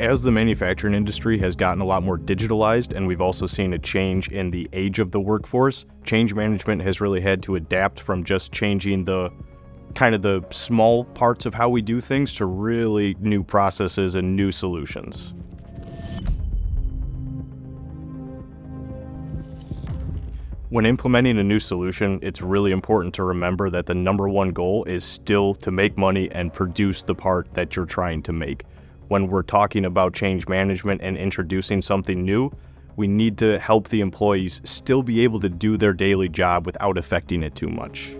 As the manufacturing industry has gotten a lot more digitalized, and we've also seen a change in the age of the workforce, change management has really had to adapt from just changing the small parts of how we do things to really new processes and new solutions. When implementing a new solution, it's really important to remember that the number one goal is still to make money and produce the part that you're trying to make. When we're talking about change management and introducing something new, we need to help the employees still be able to do their daily job without affecting it too much.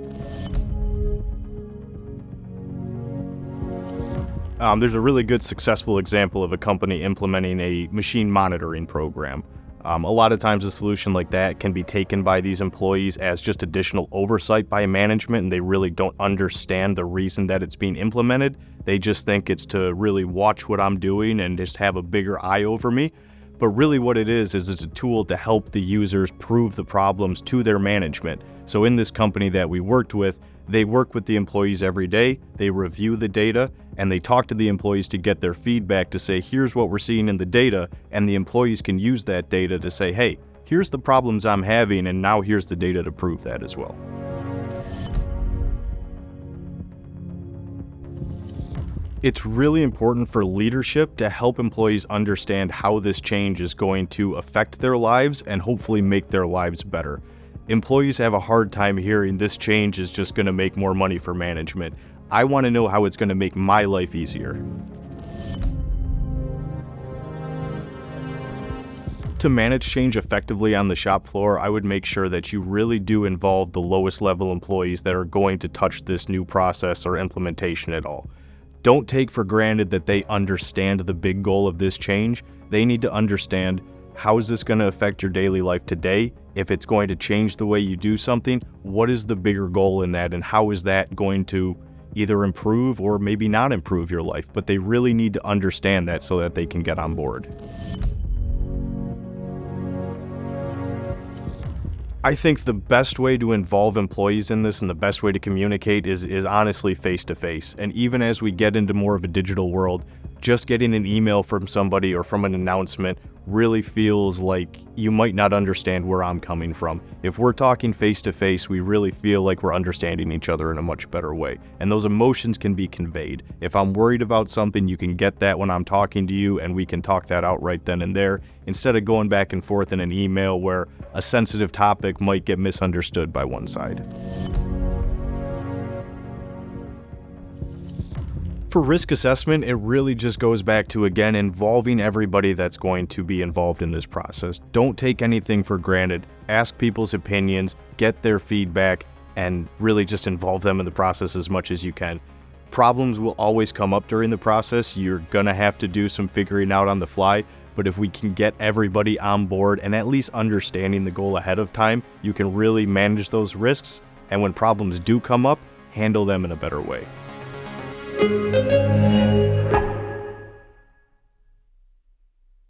There's a really good successful example of a company implementing a machine monitoring program. A lot of times a solution like that can be taken by these employees as just additional oversight by management, and they really don't understand the reason that it's being implemented. They just think it's to really watch what I'm doing and just have a bigger eye over me. But really what it is it's a tool to help the users prove the problems to their management. So in this company that we worked with, they work with the employees every day, they review the data, and they talk to the employees to get their feedback to say, here's what we're seeing in the data, and the employees can use that data to say, hey, here's the problems I'm having, and now here's the data to prove that as well. It's really important for leadership to help employees understand how this change is going to affect their lives and hopefully make their lives better. Employees have a hard time hearing this change is just going to make more money for management. I want to know how it's going to make my life easier. To manage change effectively on the shop floor, I would make sure that you really do involve the lowest level employees that are going to touch this new process or implementation at all. Don't take for granted that they understand the big goal of this change. They need to understand, how is this going to affect your daily life today? If it's going to change the way you do something, what is the bigger goal in that, and how is that going to either improve or maybe not improve your life? But they really need to understand that so that they can get on board. I think the best way to involve employees in this and the best way to communicate is honestly face-to-face. And even as we get into more of a digital world, just getting an email from somebody or from an announcement really feels like you might not understand where I'm coming from. If we're talking face-to-face, we really feel like we're understanding each other in a much better way. And those emotions can be conveyed. If I'm worried about something, you can get that when I'm talking to you, and we can talk that out right then and there, instead of going back and forth in an email where a sensitive topic might get misunderstood by one side. For risk assessment, it really just goes back to, again, involving everybody that's going to be involved in this process. Don't take anything for granted. Ask people's opinions, get their feedback, and really just involve them in the process as much as you can. Problems will always come up during the process. You're gonna have to do some figuring out on the fly, but if we can get everybody on board and at least understanding the goal ahead of time, you can really manage those risks, and when problems do come up, handle them in a better way.